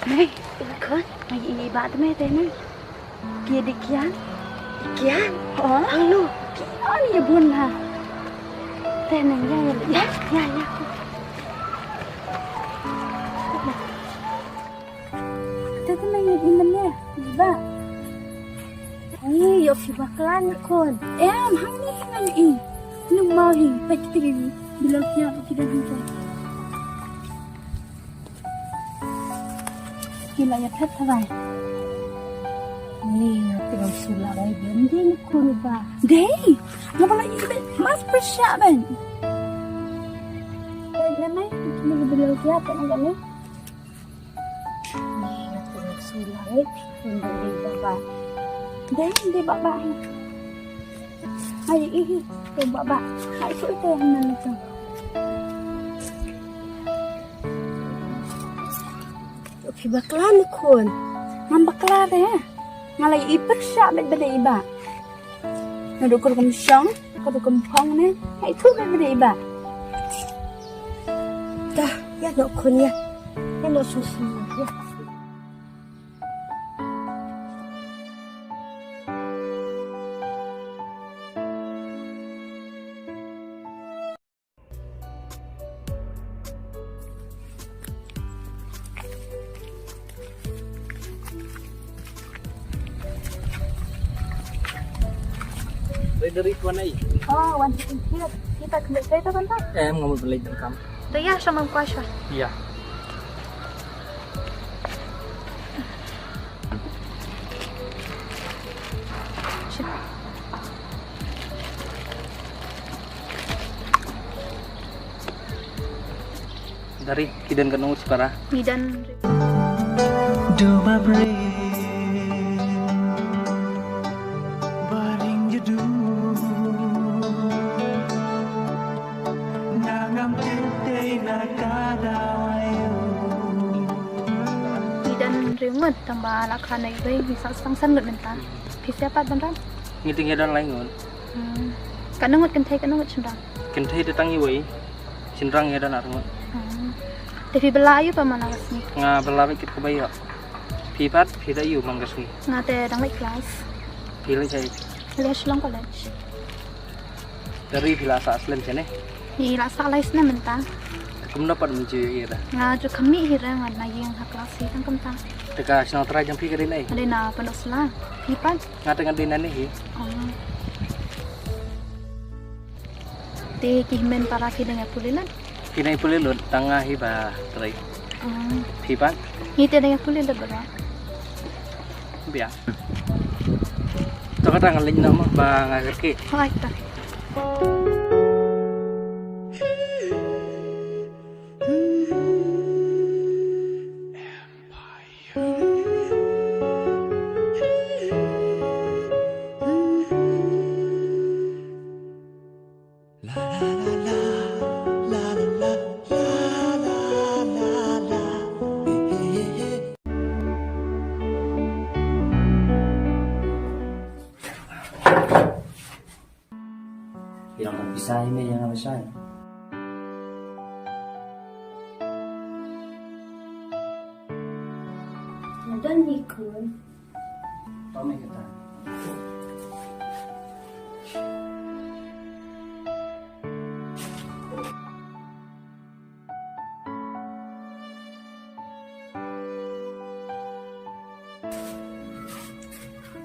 Này, khơi, mày gì bạn tụi mày tên này? Kia đi kian. Kian? Hang lu. Kian ya bun ha. Tên này ya. Tete mày nhìn mình nè, gì ba? Ay, yo fi bakalan kon. Hang ni mày i. Nung mau hi, pek tigi bilang kia kita jumpa. Kila ya pet thai. Ni tinggal sulai bending kurba. Dei, ngapa lagi mas persyaban? Jangan cuma beliau siapa enggak nih? Ni tinggal sulai bending baba. Dei baba. Hai baba. Hai suy tên này cho. Oke bakalan kon. Bakla deh. Ngalai ipek syak beda iba. Nadukul kum syong, kadukul pong ne. Hai tu beda iba. Dah, ya dok kon ya. Ya dok susu ya. Dari tuan ai. Oh, wanti kita kembali kereta kan tak? Em ngomong beli kamu. Tuh ya sama kuasa. Iya. Dari kidan kenung separa. Midan. Do my brain baring jedu nangam tete nakadawayo Midan riungut tambah lakan ay bay bisa sang lut mentah. Bisa apa beneran? Ngiting dan lain ngon. Kanungut kanungut cendang. Kentai datang iwai. Sinrang ya dan arngot. Tapi belayu pa manawas ni. Nga belawi kit kebayo. Pipat pita yu manggasui. Nga te dang like class. Pila cai. Lesh long college. Dari pila sa aslen cene. Ni la sa lais na mentah. Kum dapat mencuci ira. Nga ju kami hira nga na yang ha class tang kamta. Teka sinal try jam pi kadin ai. Ada na panosla. Pipan. Nga dengan dinan ni. Te kihmen para kidang pulilan. Kinai pulilun tangah hiba try. Pipat Ni te dang pulilan bara. biar. Tuh kata ngalin nama bang akhir ki. Hai ta. Bilang kan bisa ini yang bisa. Ada ni kon. Tommy kita.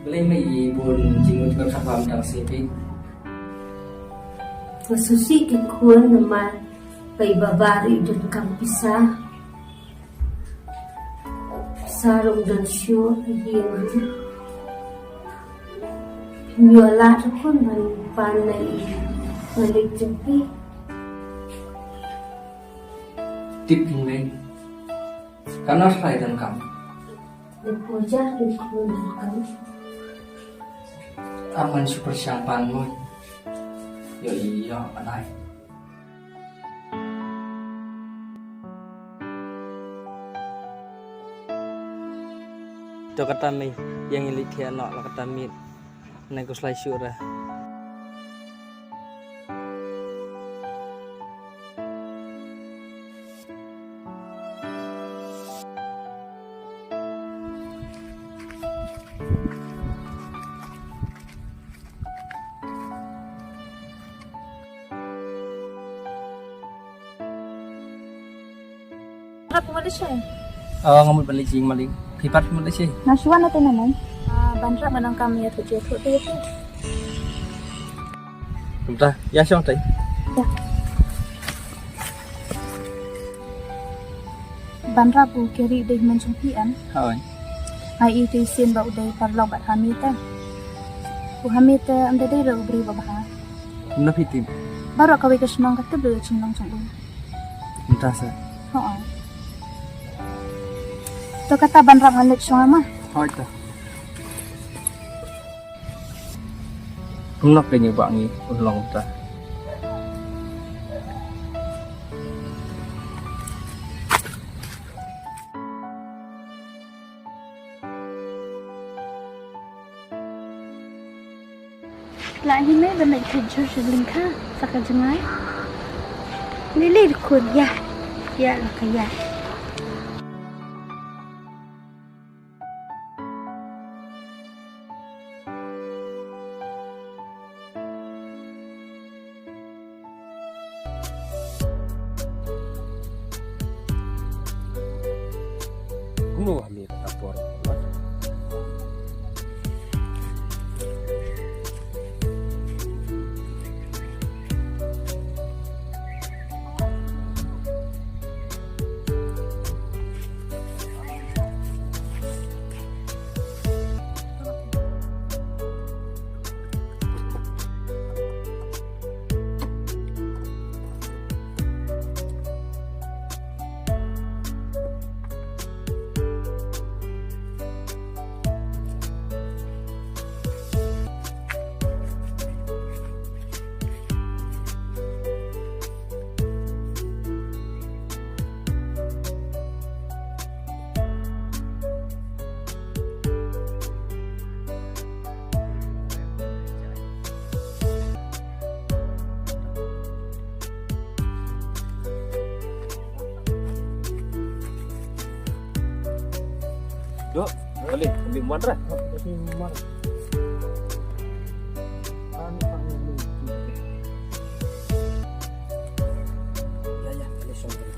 Beli mai bun jingut berkapam tang sipi. Masusi ke kon naman kay babari dan kampisa. Sarong dan syo hiyan. Nyola kon man panay balik japi. Tip ingin. Karena saya dan kamu. Nagpuja rin kon kami. Aman super siampan mo. Yo iya anai. Cho kata mi yang ilit dia nak lah kata mi. Nego selai syura. Rap Malaysia. Ngambil balik sing maling. Pipat Malaysia. Nasuan natin naman. Bandra manang kami at tujuh tu itu. Bentar, ya xong tay. Ya. Bandra bu kiri deh mensumpian. Thôi. Hai itu sin bau deh parlok bat hamita. Bu hamita anda deh ro beri babah. Nó phi tìm. Baru kau ikas nong kata beri cingong cingong. Bentar sa. Oh. Tu kata bandra halik song mah. Thôi ta. Không nắp cái như bạn nghĩ, lòng ta. Lại như mấy bên này thì cho sự linh khá, sao cái chân ấy? Lý lý được khuôn ya, ya là cái ya. Kuno ambil kapor. Dok, boleh ambil muat dah. Ambil muat. Ya ya, boleh sampai.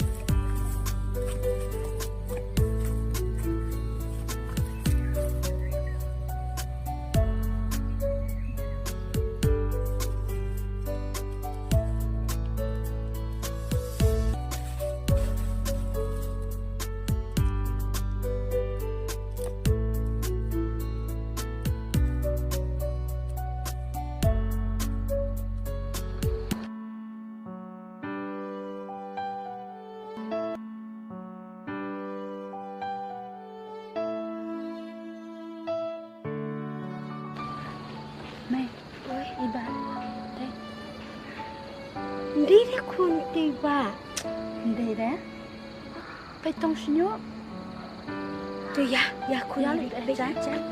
Mày, ôi, iba. Đây. Hindi dia kunti ba? Hindi dah. Petong senyo. Tu ya, ya kunti. Ya, jangan.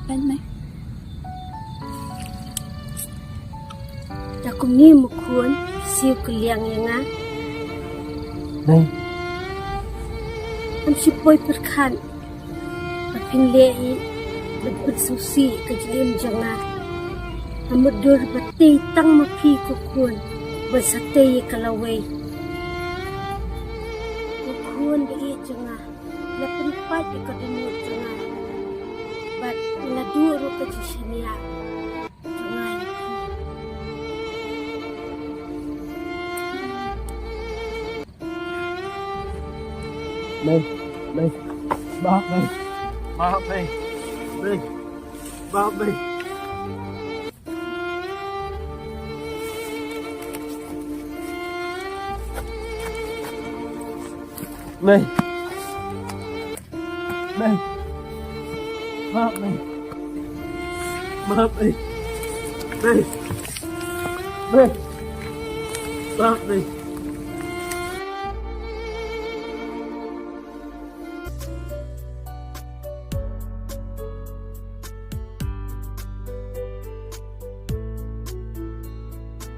Bên này. Ta cũng như một cuốn siêu cực liang yang á. Đây. Am si boy perkan. Apin lei lebut susi kejem jangan. Amudur bati tang mapi ko kuon bersate kalawai. Ko kuon di jangan. Lepen pat ko demu jangan. Bat ina duro ke sini ya. Jangan. Đây, đây. Bác đây. Bác đây. Đây. Bác đây. Đây. Đây. Bác đây. Bác đây. Đây. Đây. Bác đây.